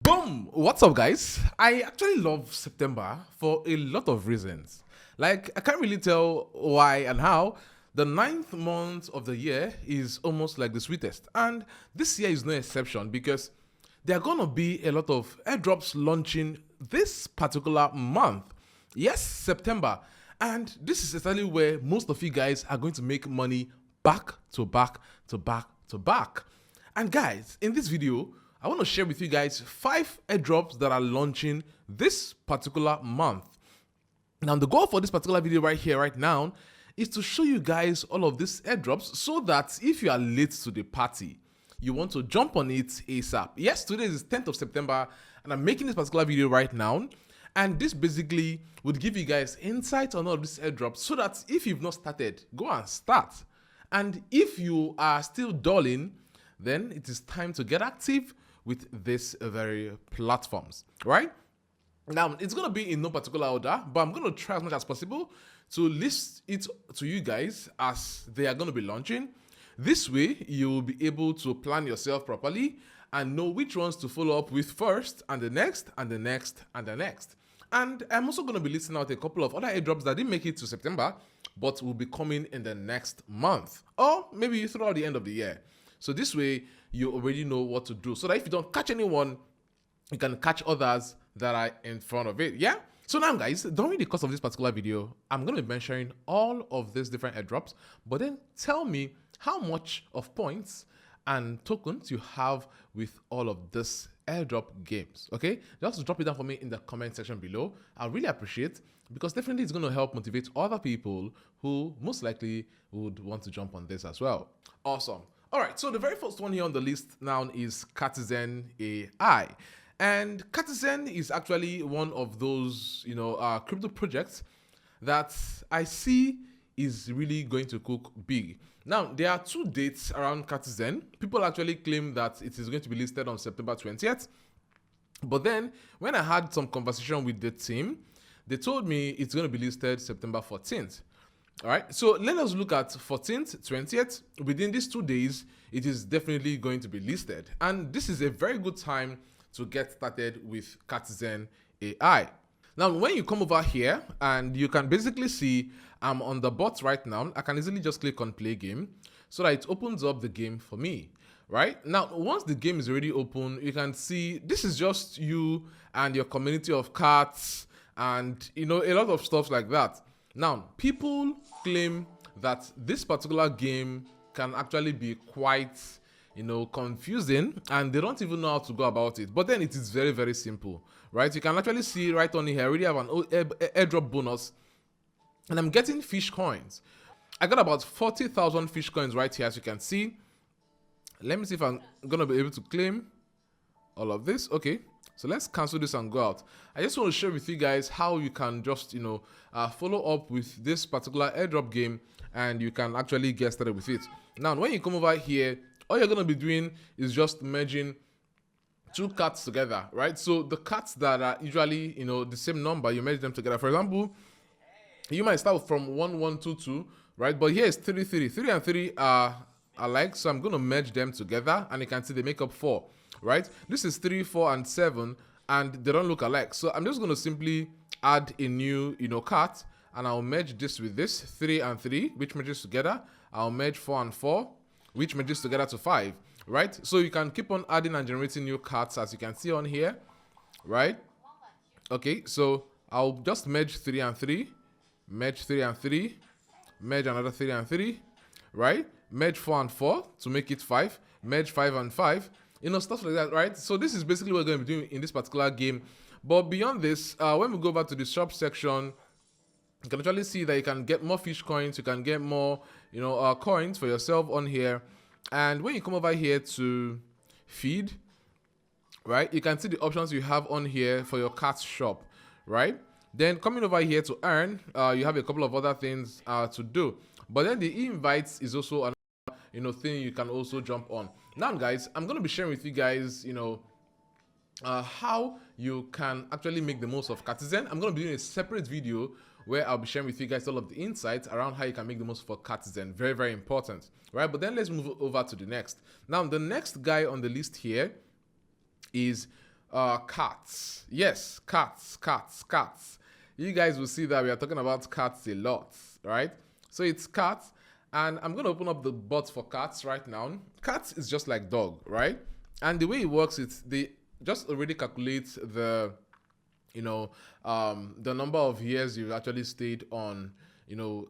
Boom! What's up, guys? I actually love September for a lot of reasons. Like, I can't really tell why and how. The ninth month of the year is almost like the sweetest. And this year is no exception because there are gonna be a lot of airdrops launching this particular month. Yes, September. And this is exactly where most of you guys are going to make money back to back to back to back. And guys, in this video, I want to share with you guys 5 airdrops that are launching this particular month. Now, the goal for this particular video right here, right now, is to show you guys all of these airdrops so that if you are late to the party, you want to jump on it ASAP. Yes, today is 10th of September, and I'm making this particular video right now. And this basically would give you guys insight on all of these airdrops so that if you've not started, go and start. And if you are still dulling, then it is time to get active with these very platforms, right? Now, it's going to be in no particular order, but I'm going to try as much as possible to list it to you guys as they are going to be launching. This way, you will be able to plan yourself properly and know which ones to follow up with first, and the next, and the next, and the next. And I'm also going to be listing out a couple of other airdrops that didn't make it to September, but will be coming in the next month, or maybe throughout the end of the year. So this way, you already know what to do, so that if you don't catch anyone, you can catch others that are in front of it. Yeah. So now, guys, during the course of this particular video, I'm going to be mentioning all of these different airdrops, but then tell me how much of points and tokens you have with all of this airdrop games. Okay, just drop it down for me in the comment section below. I really appreciate, because definitely it's going to help motivate other people who most likely would want to jump on this as well. Awesome. All right, so the very first one here on the list now is 𝗦𝗲 AI. And 𝗦𝗲 is actually one of those, crypto projects that I see is really going to cook big. Now, there are 2 dates around 𝗦𝗲. People actually claim that it is going to be listed on September 20th. But then, when I had some conversation with the team, they told me it's going to be listed September 14th. All right, so let us look at 14th, 20th. Within these 2 days, it is definitely going to be listed. And this is a very good time to get started with 𝗦𝗲 AI. Now, when you come over here, and you can basically see I'm on the bot right now, I can easily just click on play game so that it opens up the game for me. Right now, once the game is already open, you can see this is just you and your community of cats and a lot of stuff like that. Now, people claim that this particular game can actually be quite, confusing, and they don't even know how to go about it. But then it is very, very simple, right? You can actually see right on here, I already have an airdrop bonus, and I'm getting fish coins. I got about 40,000 fish coins right here, as you can see. Let me see if I'm going to be able to claim all of this. Okay. So let's cancel this and go out. I just want to share with you guys how you can just, follow up with this particular airdrop game, and you can actually get started with it. Now, when you come over here, all you're going to be doing is just merging 2 cards together, right? So the cards that are usually, the same number, you merge them together. For example, you might start from 1122, right? But here is 33. 3 and 3 are alike, so I'm going to merge them together, and you can see they make up 4. Right, this is 3, 4, and 7, and they don't look alike. So I'm just going to simply add a new, card, and I'll merge this with this 3 and 3, which merges together. I'll merge 4 and 4, which merges together to 5. Right, so you can keep on adding and generating new cards, as you can see on here. Right, okay, so I'll just merge 3 and 3, merge 3 and 3, merge another 3 and 3. Right, merge 4 and 4 to make it 5, merge 5 and 5. Stuff like that, right? So this is basically what we're going to be doing in this particular game. But beyond this, when we go back to the shop section, you can actually see that you can get more fish coins. You can get more, coins for yourself on here. And when you come over here to feed, right, you can see the options you have on here for your cat shop, right? Then coming over here to earn, you have a couple of other things to do. But then the invites is also another thing you can also jump on. Now, guys, I'm going to be sharing with you guys, how you can actually make the most of 𝗦𝗲. I'm going to be doing a separate video where I'll be sharing with you guys all of the insights around how you can make the most for 𝗦𝗲. Very, very important, right? But then let's move over to the next. Now, the next guy on the list here is cats. Yes, cats. You guys will see that we are talking about cats a lot, right? So it's cats, and I'm gonna open up the bot for cats right now. Cats is just like dog, right? And the way it works, it's they just already calculate the the number of years you've actually stayed on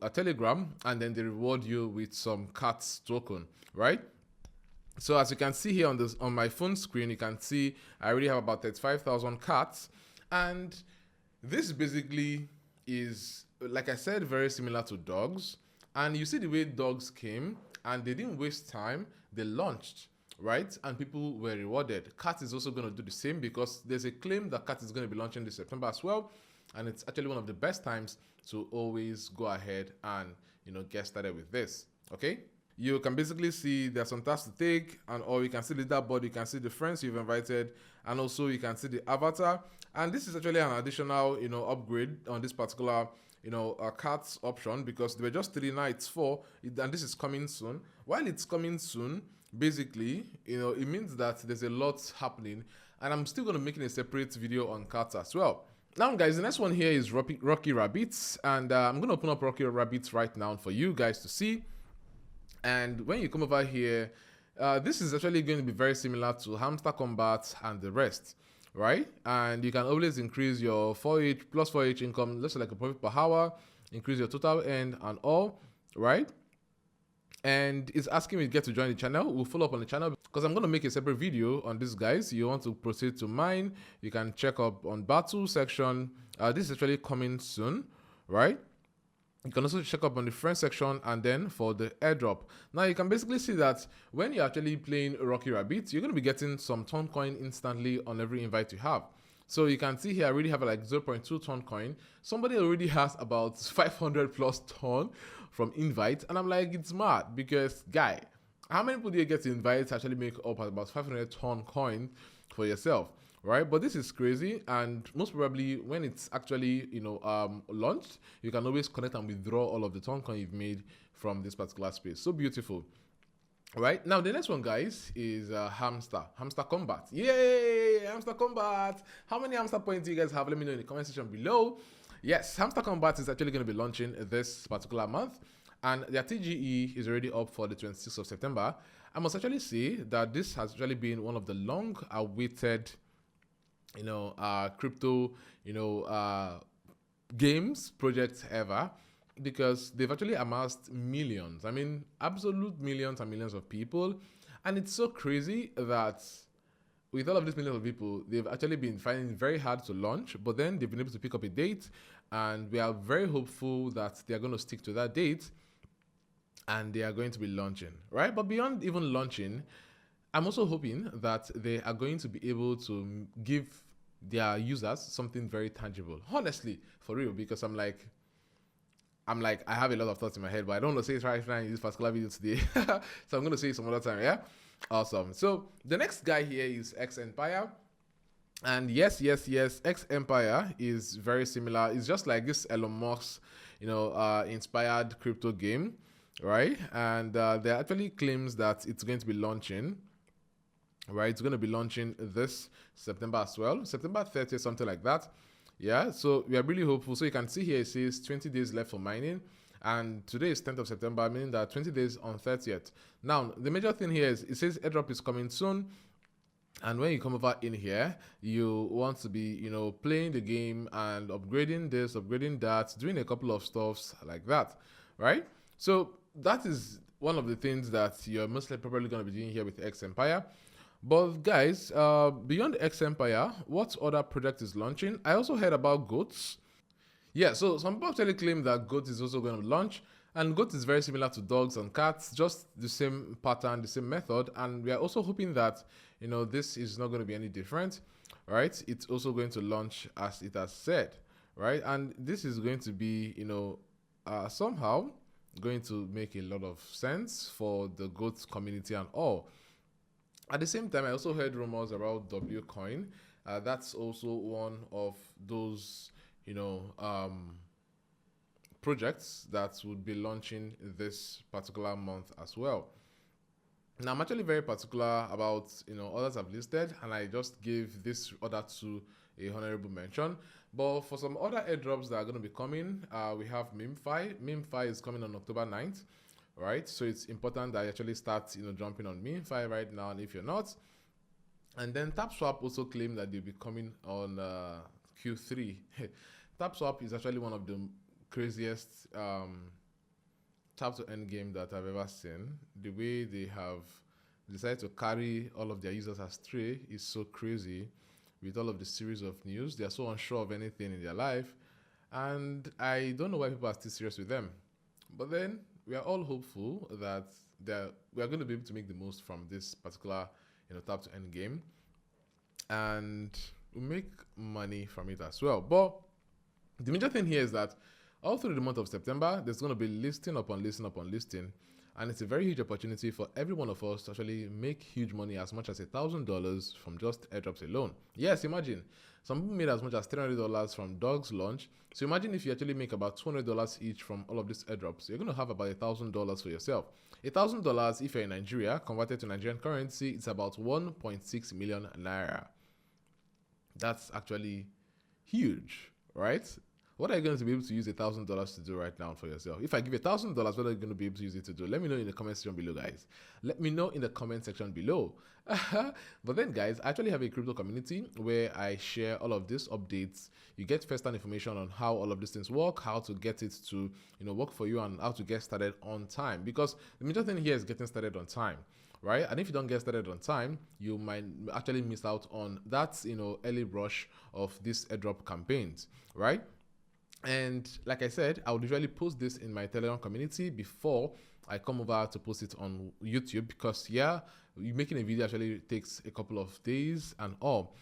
a Telegram, and then they reward you with some cats token, right? So as you can see here on my phone screen, you can see I already have about 35,000 cats, and this basically is, like I said, very similar to dogs. And you see the way dogs came, and they didn't waste time, they launched, right? And people were rewarded. Cat is also going to do the same, because there's a claim that Cat is going to be launching this September as well, and it's actually one of the best times to always go ahead and get started with this. Okay, you can basically see there's some tasks to take, or you can see the leaderboard, you can see the friends you've invited, and also you can see the avatar. And this is actually an additional upgrade on this particular cards option, because there were just 3, now it's 4, and this is coming soon. While it's coming soon, basically it means that there's a lot happening, and I'm still going to make a separate video on cards as well. Now guys, the next one here is 𝗦𝗲_𝗶𝗹, and I'm going to open up 𝗦𝗲_𝗶𝗹 right now for you guys to see. And when you come over here, this is actually going to be very similar to Hamster Combat and the rest, right? And you can always increase your 4H plus 4H income, let's say like a profit per hour, increase your total earn and all, right? And it's asking me to get to join the channel. We'll follow up on the channel, because I'm going to make a separate video on this, guys. You want to proceed to mine, you can check up on battle section. This is actually coming soon, right? You can also check up on the friend section, and then for the airdrop. Now you can basically see that when you're actually playing 𝗦𝗲_𝗶𝗹, you're going to be getting some ton coin instantly on every invite you have. So you can see here, I already have like 0.2 ton coin. Somebody already has about 500 plus ton from invite, and I'm like, it's mad, because guy, how many people do you get to invite to actually make up about 500 ton coin for yourself? Right? But this is crazy, and most probably when it's actually launched, you can always connect and withdraw all of the ton coin you've made from this particular space. So beautiful. Right now, the next one, guys, is Hamster Combat. Yay, Hamster Combat! How many hamster points do you guys have? Let me know in the comment section below. Yes, Hamster Combat is actually going to be launching this particular month, and their TGE is already up for the 26th of September. I must actually say that this has actually been one of the long-awaited crypto games projects ever, because they've actually amassed millions, I mean absolute millions and millions of people. And it's so crazy that with all of these millions of people, they've actually been finding it very hard to launch, but then they've been able to pick up a date, and we are very hopeful that they are going to stick to that date, and they are going to be launching, right? But beyond even launching, I'm also hoping that they are going to be able to give their users something very tangible. Honestly, for real, because I'm like, I have a lot of thoughts in my head, but I don't want to say it right now in this particular video today. So I'm going to say it some other time, yeah? Awesome. So the next guy here is 𝗦𝗲_𝗶𝗹. And yes, 𝗦𝗲_𝗶𝗹 is very similar. It's just like this Elon Musk, inspired crypto game, right? And there are actually claims that it's going to be launching, right? It's going to be launching this September as well, September 30th, something like that. Yeah, so we are really hopeful. So you can see here it says 20 days left for mining, and today is 10th of September, meaning that 20 days on 30th. Now, the major thing here is it says airdrop is coming soon. And when you come over in here, you want to be, playing the game and upgrading this, upgrading that, doing a couple of stuffs like that, right? So that is one of the things that you're most probably going to be doing here with 𝗦𝗲_𝗶𝗹. But guys, beyond 𝗦𝗲_𝗶𝗹, what other project is launching? I also heard about goats. Yeah, so some people actually claim that goat is also going to launch, and goat is very similar to dogs and cats, just the same pattern, the same method. And we are also hoping that this is not going to be any different, right? It's also going to launch as it has said, right? And this is going to be somehow going to make a lot of sense for the goat community and all. At the same time, I also heard rumors about 𝗦𝗲_𝗋𝗋. That's also one of those, projects that would be launching this particular month as well. Now I'm actually very particular about others I've listed, and I just gave this other two a honorable mention. But for some other airdrops that are going to be coming, we have 𝗦𝗲. 𝗦𝗲 is coming on October 9th, right? So it's important that you actually start jumping on 𝗦𝗲 right now, and if you're not. And then TapSwap also claimed that they'll be coming on Q3. TapSwap is actually one of the craziest tap to end game that I've ever seen. The way they have decided to carry all of their users astray is so crazy. With all of the series of news, they are so unsure of anything in their life, and I don't know why people are still serious with them. But then we are all hopeful that we are going to be able to make the most from this particular tap to end game, and we make money from it as well. But the major thing here is that all through the month of September, there's going to be listing upon listing upon listing, and it's a very huge opportunity for every one of us to actually make huge money, as much as $1,000 from just airdrops alone. Yes, imagine some people made as much as $300 from Dog's launch. So imagine if you actually make about $200 each from all of these airdrops. You're going to have about $1,000 for yourself. $1,000, if you're in Nigeria, converted to Nigerian currency, it's about 1.6 million naira. That's actually huge, right? What are you going to be able to use $1,000 to do right now for yourself? If I give you $1,000, what are you going to be able to use it to do? Let me know in the comment section below, guys. Let me know in the comment section below. But then, guys, I actually have a crypto community where I share all of these updates. You get first-hand information on how all of these things work, how to get it to work for you, and how to get started on time. Because the major thing here is getting started on time, right? And if you don't get started on time, you might actually miss out on that early rush of these airdrop campaigns, right? And like I said, I would usually post this in my Telegram community before I come over to post it on YouTube, because making a video actually takes a couple of days and all.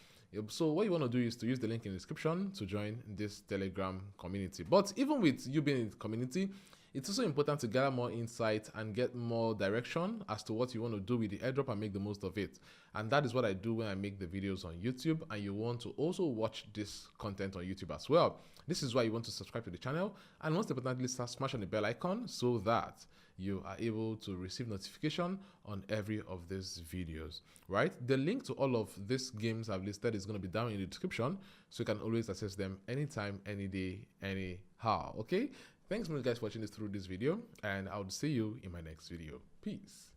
So what you want to do is to use the link in the description to join this Telegram community. But even with you being in the community, it's also important to gather more insight and get more direction as to what you want to do with the airdrop and make the most of it. And that is what I do when I make the videos on YouTube, and you want to also watch this content on YouTube as well. This is why you want to subscribe to the channel, and most importantly, start smashing the bell icon so that you are able to receive notification on every of these videos, right? The link to all of these games I've listed is going to be down in the description, so you can always access them anytime, any day, anyhow, okay? Thanks, guys, for watching this through this video, and I will see you in my next video. Peace.